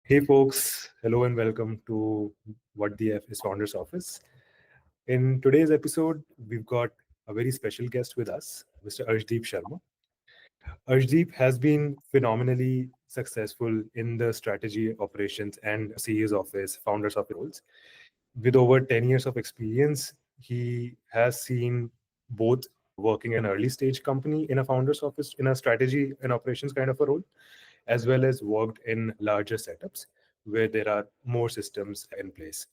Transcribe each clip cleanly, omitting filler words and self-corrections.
Hey folks, hello and welcome to WTF is Founder's Office. In today's episode, we've got a very special guest with us, Mr. Arshdeep Sharma. Arshdeep has been phenomenally successful in the strategy, operations, and CEO's office, founder's office roles. With over 10 years of experience, he has seen both working in an early stage company in a founder's office in a strategy and operations kind of a role, as well as worked in larger setups where there are more systems in place.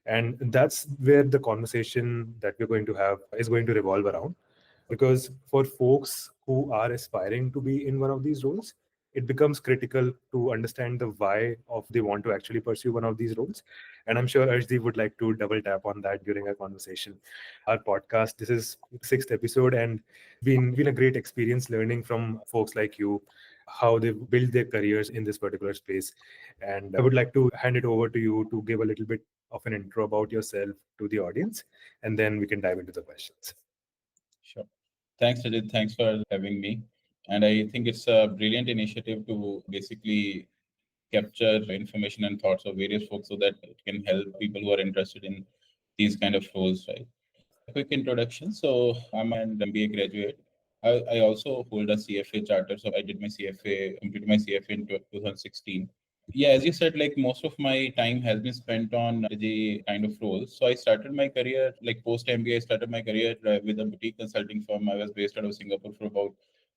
And that's where the conversation that we're going to have is going to revolve around. Because for folks who are aspiring to be in one of these roles, it becomes critical to understand the why of they want to actually pursue one of these roles. And I'm sure Arjdeep would like to double tap on that during our conversation. Our podcast, this is sixth episode, and been a great experience learning from folks like you how they've built their careers in this particular space. And I would like to hand it over to you to give a little bit of an intro about yourself to the audience, and then we can dive into the questions. Sure. Thanks, Rajit. Thanks for having me. And I think it's a brilliant initiative to basically capture information and thoughts of various folks so that it can help people who are interested in these kind of roles, right? Quick introduction. So I'm an MBA graduate. I also hold a CFA charter. So I did my CFA, completed my CFA in 2016. Yeah, as you said, like most of my time has been spent on the kind of roles. So I started my career, like post MBA, I started my career with a boutique consulting firm. I was based out of Singapore for about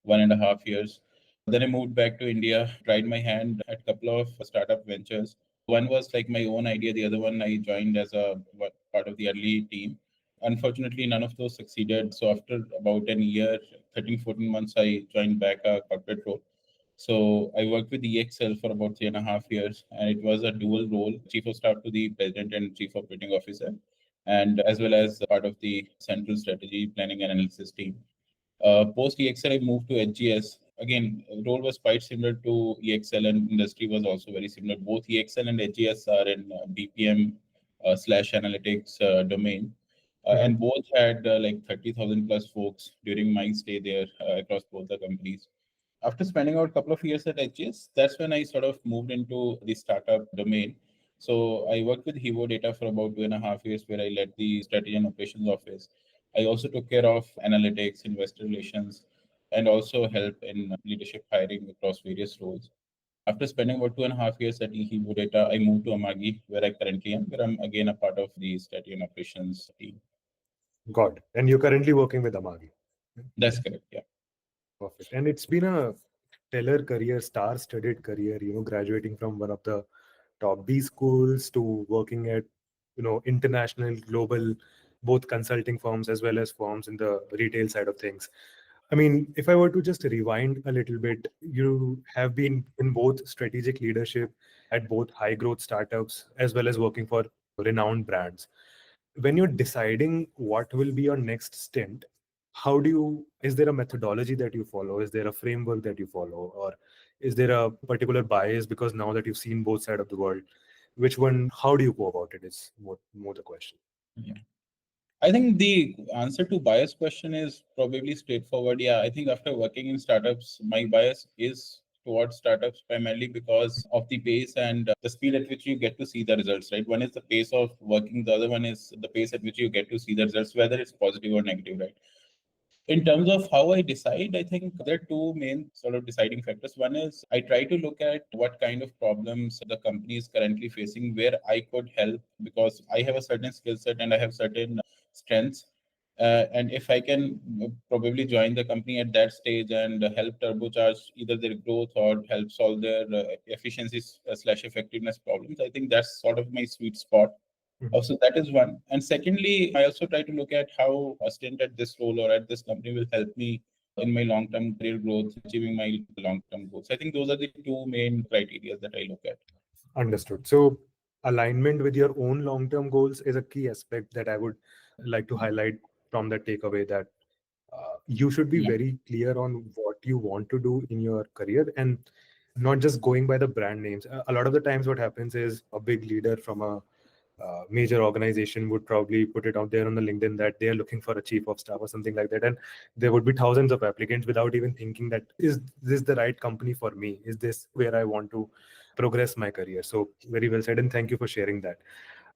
1.5 years. Then I moved back to India, tried my hand at a couple of startup ventures. One was like my own idea. The other one I joined as a part of the early team. Unfortunately, none of those succeeded. So after about a year, 13, 14 months, I joined back a corporate role. So I worked with EXL for about 3.5 years, and it was a dual role, chief of staff to the president and chief operating officer, and as well as part of the central strategy planning and analysis team. Post EXL, I moved to HGS. Again, role was quite similar to EXL, and industry was also very similar. Both EXL and HGS are in BPM slash analytics domain. Mhm. And both had like 30,000 plus folks during my stay there across both the companies. After spending out a couple of years at HGS, that's when I sort of moved into the startup domain. So I worked with Hivo Data for about 2.5 years, where I led the strategy and operations office. I also took care of analytics, investor relations, and also helped in leadership hiring across various roles. After spending about 2.5 years at Hivo Data, I moved to Amagi, where I currently am, where I'm again a part of the strategy and operations team. Got it. And you're currently working with Amagi. That's correct. Yeah. Perfect. And it's been a stellar career, star-studded career, graduating from one of the top B schools to working at, international, global, both consulting firms as well as firms in the retail side of things. I mean, if I were to just rewind a little bit, you have been in both strategic leadership at both high growth startups as well as working for renowned brands. When you're deciding what will be your next stint, how do you, is there a methodology that you follow? Is there a framework that you follow? Or is there a particular bias? Because now that you've seen both sides of the world, which one, how do you go about it is more the question. Yeah. I think the answer to bias question is probably straightforward. Yeah, I think after working in startups, my bias is towards startups primarily because of the pace and the speed at which you get to see the results, right? One is the pace of working, the other one is the pace at which you get to see the results, whether it's positive or negative, right? In terms of how I decide, I think there are two main sort of deciding factors. One is I try to look at what kind of problems the company is currently facing where I could help because I have a certain skill set and I have certain strengths. And if I can probably join the company at that stage and help turbocharge either their growth or help solve their efficiencies slash effectiveness problems, I think that's sort of my sweet spot. Mhm. So that is one. And secondly, I also try to look at how a stint at this role or at this company will help me in my long-term career growth, achieving my long-term goals. I think those are the two main criteria that I look at. Understood. So alignment with your own long-term goals is a key aspect that I would like to highlight from that takeaway that you should be Yeah. very clear on what you want to do in your career and not just going by the brand names. A lot of the times, what happens is a big leader from a major organization would probably put it out there on the LinkedIn that they are looking for a chief of staff or something like that. And there would be thousands of applicants without even thinking that, is this the right company for me? Is this where I want to progress my career. So very well said, and thank you for sharing that.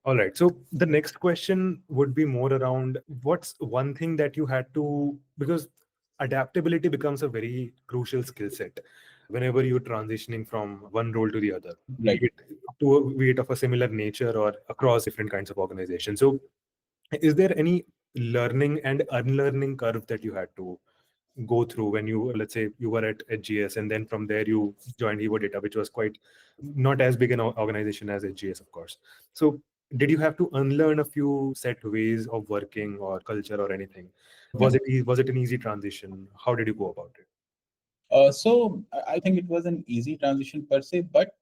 All right. So the next question would be more around what's one thing that you had to, because adaptability becomes a very crucial skill set whenever you're transitioning from one role to the other, be Right. it be it of a similar nature or across different kinds of organizations. So is there any learning and unlearning curve that you had to go through when you, let's say, you were at HGS and then from there you joined Evo Data, which was quite not as big an organization as HGS, of course. So did you have to unlearn a few set ways of working or culture or anything? Yeah. Was it an easy transition? How did you go about it? So I think it was an easy transition per se, but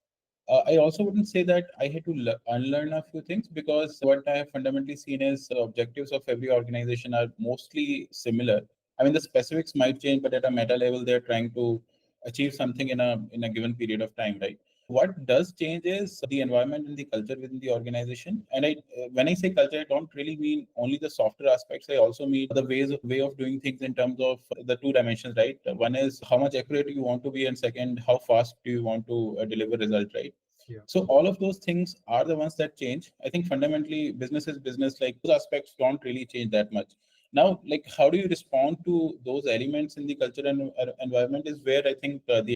I also wouldn't say that I had to unlearn a few things, because what I have fundamentally seen is the objectives of every organization are mostly similar. I mean, the specifics might change, but at a meta level, they're trying to achieve something in a given period of time, right? What does change is the environment and the culture within the organization. And when I say culture, I don't really mean only the software aspects. I also mean the way of doing things in terms of the two dimensions, right? One is how much accurate you want to be, and second, how fast do you want to deliver result, right? Yeah. So all of those things are the ones that change. I think fundamentally business is business. Like, those aspects don't really change that much. Now, like, how do you respond to those elements in the culture and environment is where I think the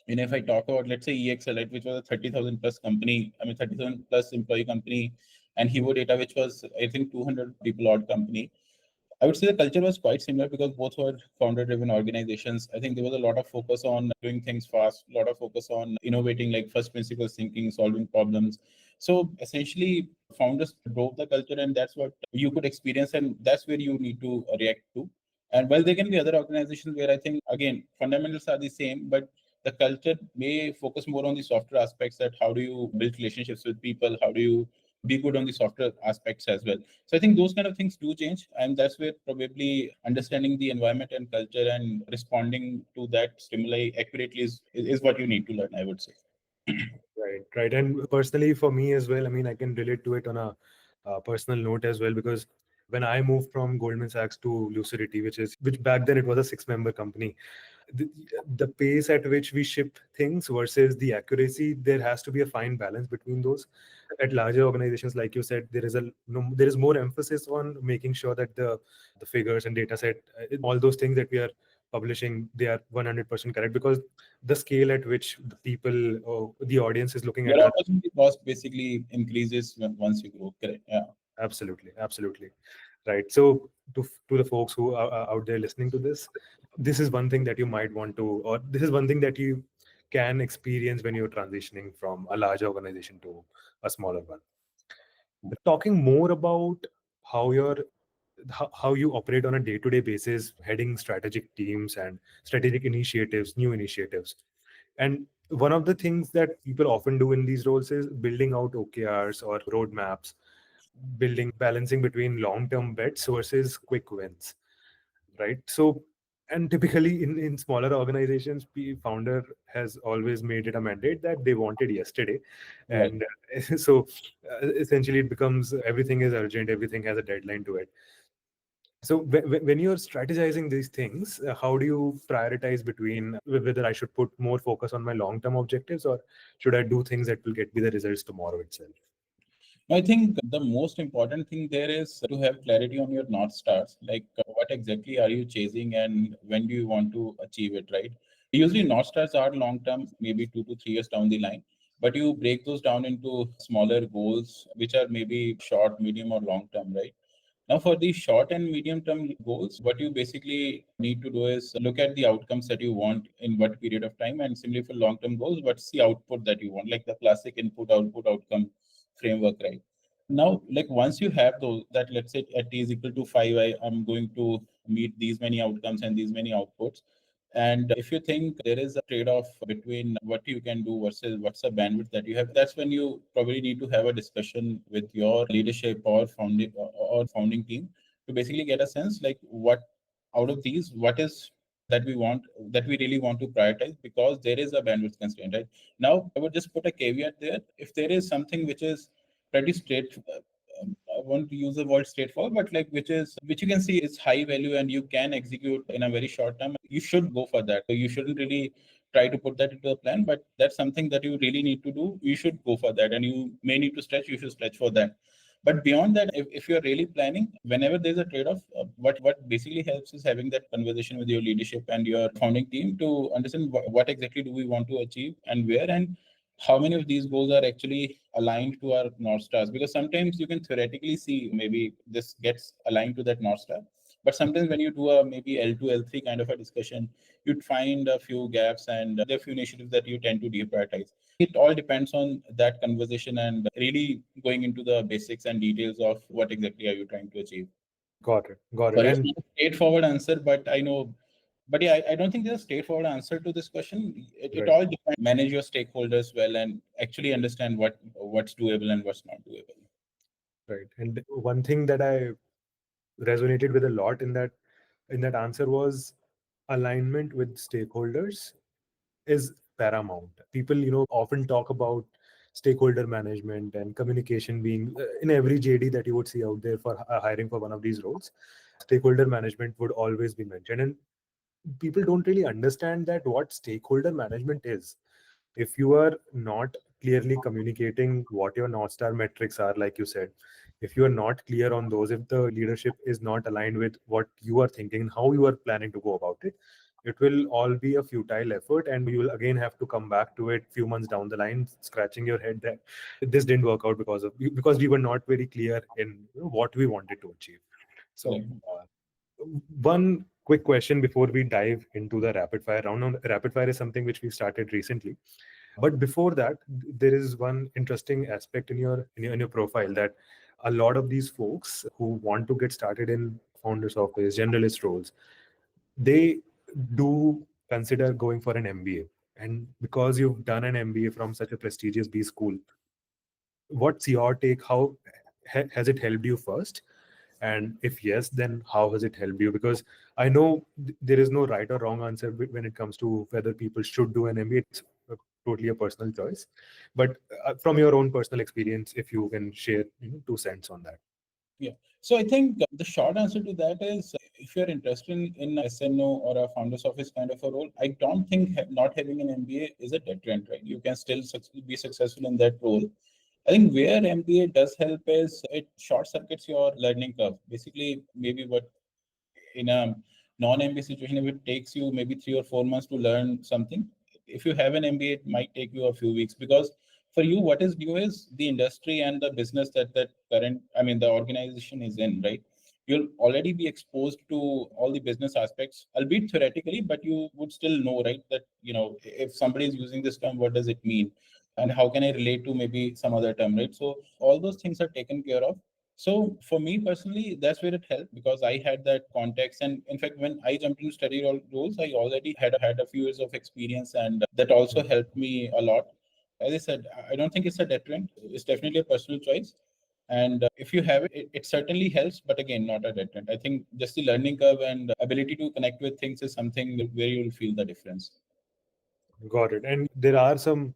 if I talk about, let's say, EXL, right, which was a 30,000 plus company, I mean 30,000 plus employee company, and Hivo Data, which was, I think, 200 people odd company. I would say the culture was quite similar because both were founder-driven organizations. I think there was a lot of focus on doing things fast, a lot of focus on innovating, like first principles thinking, solving problems. So essentially, founders drove the culture, and that's what you could experience, and that's where you need to react to. And while there can be other organizations where I think, again, fundamentals are the same, but the culture may focus more on the software aspects, that how do you build relationships with people, how do you be good on the software aspects as well. So I think those kind of things do change, and that's where probably understanding the environment and culture and responding to that stimuli accurately is what you need to learn, I would say. Right, right. And personally, for me as well, I mean, I can relate to it on a personal note as well, because when I moved from Goldman Sachs to Lucidity, which back then it was a six-member company, the, the pace at which we ship things versus the accuracy, there has to be a fine balance between those. At larger organizations, like you said, there is more emphasis on making sure that the figures and data set, all those things that we are publishing, they are 100% correct, because the scale at which the people or the audience is looking Your at us. opportunity cost basically increases once you grow. Correct. Yeah. Absolutely, absolutely. Right. So to the folks who are out there listening to this, this is one thing that you might want to, or this is one thing that you can experience when you're transitioning from a larger organization to a smaller one. Talking more about how your how you operate on a day-to-day basis, heading strategic teams and strategic initiatives, new initiatives. And one of the things that people often do in these roles is building out OKRs or roadmaps, balancing between long-term bets versus quick wins, right? So, and typically in smaller organizations, the founder has always made it a mandate that they wanted yesterday. Right. And so essentially it becomes everything is urgent, everything has a deadline to it. So when you're strategizing these things, how do you prioritize between whether I should put more focus on my long-term objectives or should I do things that will get me the results tomorrow itself? I think the most important thing there is to have clarity on your North Stars. Like, what exactly are you chasing and when do you want to achieve it, right? Usually, North Stars are long term, maybe 2 to 3 years down the line, but you break those down into smaller goals, which are maybe short, medium, or long term, right? Now, for the short and medium term goals, what you basically need to do is look at the outcomes that you want in what period of time. And similarly, for long term goals, what's the output that you want, like the classic input, output, outcome framework, right? Now, like, once you have those, that let's say at t is equal to 5, I'm going to meet these many outcomes and these many outputs. And if you think there is a trade-off between what you can do versus what's the bandwidth that you have, that's when you probably need to have a discussion with your leadership or founding team to basically get a sense, like, what out of these, what is that we really want to prioritize, because there is a bandwidth constraint, right? Now, I would just put a caveat there. If there is something which is pretty straight, I want to use the word straightforward, but like which you can see is high value and you can execute in a very short time, you should go for that. So you shouldn't really try to put that into a plan, but that's something that you really need to do. You should go for that, and you may need to stretch. You should stretch for that. But beyond that, if you're really planning, whenever there's a trade-off, what basically helps is having that conversation with your leadership and your founding team to understand what exactly do we want to achieve and where, and how many of these goals are actually aligned to our North Stars. Because sometimes you can theoretically see maybe this gets aligned to that North Star. But sometimes when you do a maybe L2, L3 kind of a discussion, you'd find a few gaps and there are a few initiatives that you tend to deprioritize. It all depends on that conversation and really going into the basics and details of what exactly are you trying to achieve. Got it. Got it. Sorry, it's And not a straightforward answer, but I know. But yeah, I don't think there's a straightforward answer to this question. It right, all depends. Manage your stakeholders well and actually understand what's doable and what's not doable. right. And one thing that I resonated with a lot in that answer was alignment with stakeholders is paramount. People, often talk about stakeholder management and communication being in every JD that you would see out there for hiring for one of these roles. Stakeholder management would always be mentioned, and people don't really understand that what stakeholder management is. If you are not clearly communicating what your North Star metrics are, like you said, if you are not clear on those, if the leadership is not aligned with what you are thinking and how you are planning to go about it, it will all be a futile effort, and you will again have to come back to it few months down the line, scratching your head that this didn't work out because we were not very clear in what we wanted to achieve. So, Correct. one quick question before we dive into the rapid fire round. Now, rapid fire is something which we started recently, but before that, there is one interesting aspect in your profile that a lot of these folks who want to get started in founders office, generalist roles, they do consider going for an MBA. And because you've done an MBA from such a prestigious B school, what's your take? How has it helped you first? And if yes, then how has it helped you? Because I know there is no right or wrong answer when it comes to whether people should do an MBA. It's totally a personal choice. But from your own personal experience, if you can share 2 cents on that. Yeah. So I think the short answer to that is if you're interested in SNO or a founder's office kind of a role, I don't think not having an MBA is a deterrent, right? You can still be successful in that role. I think where MBA does help is it short circuits your learning curve. Basically, maybe what in a non-MBA situation, if it takes you maybe 3 or 4 months to learn something, if you have an MBA, it might take you a few weeks because for you, what is new is the industry and the business the organization is in, right? You'll already be exposed to all the business aspects, albeit theoretically, but you would still know, right? That, if somebody is using this term, what does it mean? And how can I relate to maybe some other term, right? So all those things are taken care of. So for me personally, that's where it helped because I had that context. And in fact, when I jumped into study roles, I already had a few years of experience, and that also helped me a lot. As I said, I don't think it's a deterrent. It's definitely a personal choice. And if you have it certainly helps, but again, not a deterrent. I think just the learning curve and ability to connect with things is something where you'll feel the difference. Got it. And there are some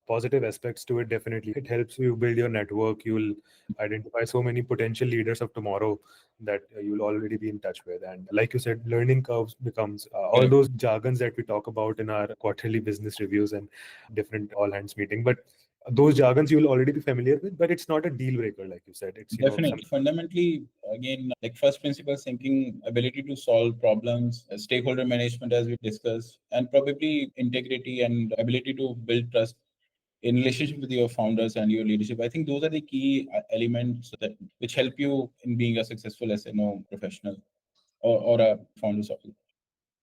positive aspects to it, definitely. It helps you build your network. You'll identify so many potential leaders of tomorrow that you'll already be in touch with. And like you said, learning curves becomes all Correct. those jargons that we talk about in our quarterly business reviews and different all hands meeting. But those jargons you'll already be familiar with, but it's not a deal breaker, like you said. It's, Definitely. Fundamentally, again, like first principle thinking, ability to solve problems, stakeholder management, as we discussed, and probably integrity and ability to build trust in relationship with your founders and your leadership. I think those are the key elements that which help you in being a successful SNO professional or a founder's office.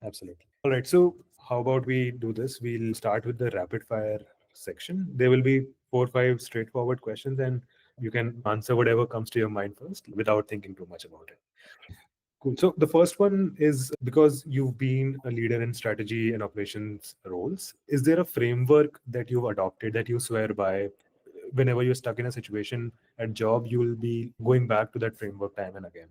Absolutely. All right. So, how about we do this? We'll start with the rapid fire section. There will be 4 or 5 straightforward questions, and you can answer whatever comes to your mind first without thinking too much about it. Cool. So, the first one is because you've been a leader in strategy and operations roles, is there a framework that you've adopted that you swear by? Whenever you're stuck in a situation at job, you'll be going back to that framework time and again.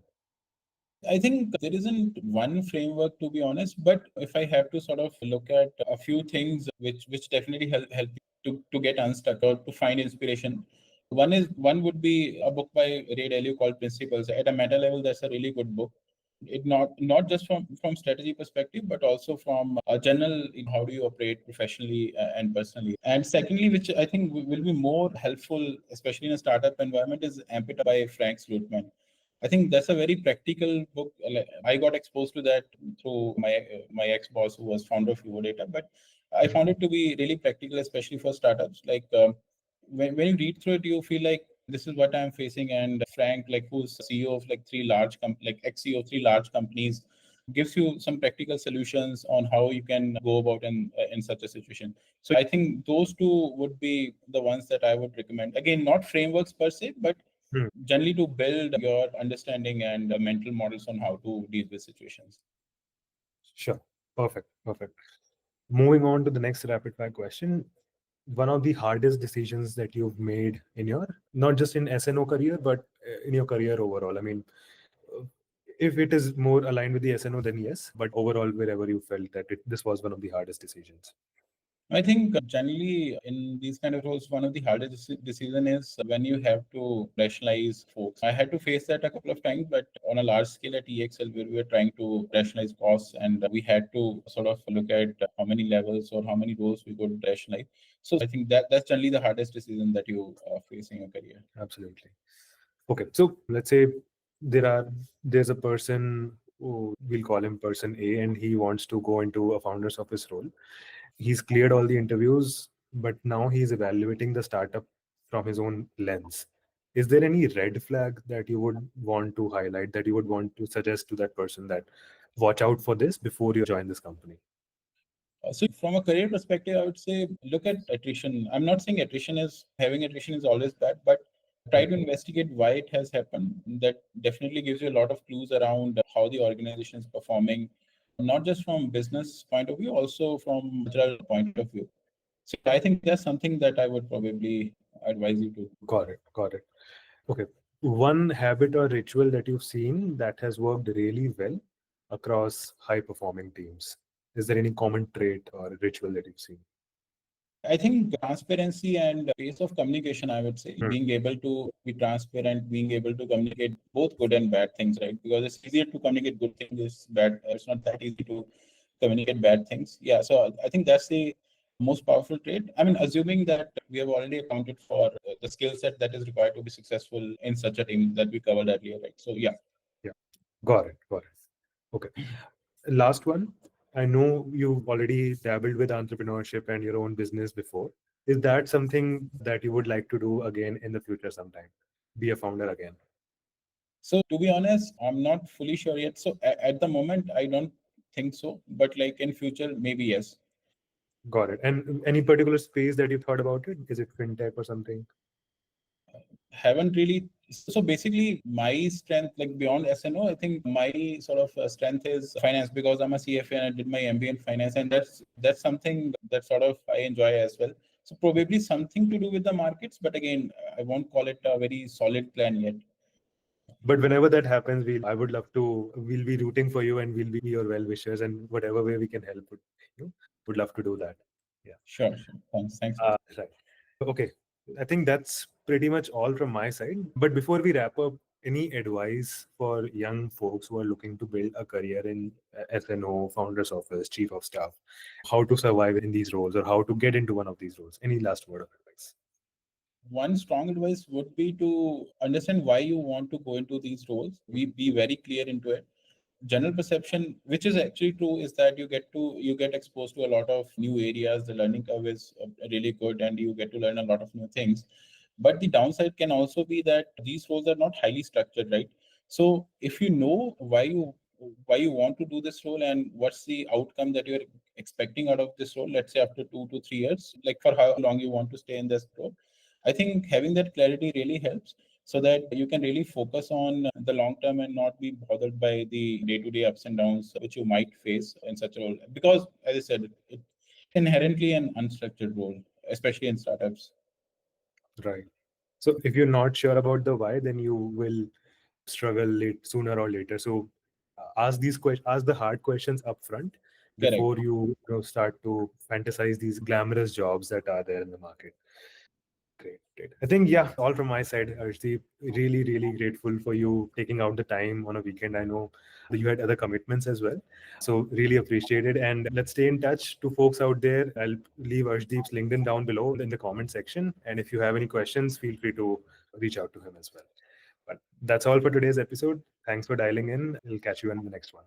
I think there isn't one framework to be honest, but if I have to sort of look at a few things which definitely help you to get unstuck or to find inspiration. One would be a book by Ray Dalio called Principles. At a meta level, that's a really good book. It not just from strategy perspective, but also from a general in how do you operate professionally and personally. And secondly, which I think will be more helpful, especially in a startup environment, is Empathy by Frank Slutman. I think that's a very practical book. I got exposed to that through my ex boss, who was founder of Data. But I found it to be really practical, especially for startups. Like when you read through it, you feel like this is what I'm facing. And Frank, like who's CEO of like like ex-CEO of three large companies, gives you some practical solutions on how you can go about in such a situation. So I think those two would be the ones that I would recommend. Again, not frameworks per se, but Hmm. generally to build your understanding and mental models on how to deal with situations. Sure. Perfect. Perfect. Moving on to the next rapid fire question. One of the hardest decisions that you've made in your, not just in SNO career, but in your career overall. I mean, uh, if it is more aligned with the SNO, then yes. But overall, wherever you felt that this was one of the hardest decisions. I think generally in these kind of roles, one of the hardest decision is when you have to rationalize folks. I had to face that a couple of times, but on a large scale at EXL, where we were trying to rationalize costs, and we had to sort of look at how many levels or how many roles we could rationalize. So I think that's generally the hardest decision that you face in your career. Absolutely. Okay, so let's say there's a person who we'll call him person A, and he wants to go into a founder's office role. He's cleared all the interviews, but now he's evaluating the startup from his own lens. Is there any red flag that you would want to highlight, that you would want to suggest to that person, that watch out for this before you join this company? So from a career perspective, I would say look at attrition. I'm not saying having attrition is always bad, but try to investigate why it has happened. That definitely gives you a lot of clues around how the organization is performing, not just from business point of view, also from cultural point of view. So I think that's something that I would probably advise you to. Got it. Got it. Okay. One habit or ritual that you've seen that has worked really well across high performing teams. Is there any common trait or ritual that you've seen? I think transparency and pace of communication, I would say, Hmm. being able to be transparent, being able to communicate both good and bad things, right? Because it's easier to communicate good things, it's bad. It's not that easy to communicate bad things. Yeah, so I think that's the most powerful trait. I mean, assuming that we have already accounted for the skill set that is required to be successful in such a team that we covered earlier, right? So yeah. Yeah. Got it. Got it. Okay. Last one. I know you've already dabbled with entrepreneurship and your own business before. Is that something that you would like to do again in the future sometime? Be a founder again? So to be honest, I'm not fully sure yet. So at the moment, I don't think so. But like in future, maybe yes. Got it. And any particular space that you thought about it? Is it fintech or something? Haven't really. So basically, my strength, like beyond SNO, I think my sort of strength is finance because I'm a CFA and I did my MBA in finance, and that's something that sort of I enjoy as well. So probably something to do with the markets, but again, I won't call it a very solid plan yet. But whenever that happens, I would love to, we'll be rooting for you and we'll be your well wishers, and whatever way we can help you, would love to do that. Yeah. Sure, sure. Thanks. Right. Okay. I think that's pretty much all from my side. But before we wrap up, any advice for young folks who are looking to build a career in SNO, founder's office, chief of staff, how to survive in these roles or how to get into one of these roles? Any last word of advice? One strong advice would be to understand why you want to go into these roles. Be very clear into it. General perception, which is actually true, is that you get exposed to a lot of new areas. The learning curve is really good, and you get to learn a lot of new things. But the downside can also be that these roles are not highly structured, right? So if you know why you want to do this role and what's the outcome that you're expecting out of this role, let's say after 2 to 3 years, like for how long you want to stay in this role, I think having that clarity really helps so that you can really focus on the long term and not be bothered by the day-to-day ups and downs which you might face in such a role. Because, as I said, it's inherently an unstructured role, especially in startups. Right. So if you're not sure about the why, then you will struggle sooner or later. So ask these questions, ask the hard questions upfront Correct. before you start to fantasize these glamorous jobs that are there in the market. Great, great. I think, yeah, all from my side, Arshdeep. Really, really grateful for you taking out the time on a weekend. I know that you had other commitments as well. So, really appreciate it. And let's stay in touch to folks out there. I'll leave Arshdeep's LinkedIn down below in the comment section. And if you have any questions, feel free to reach out to him as well. But that's all for today's episode. Thanks for dialing in. We'll catch you in the next one.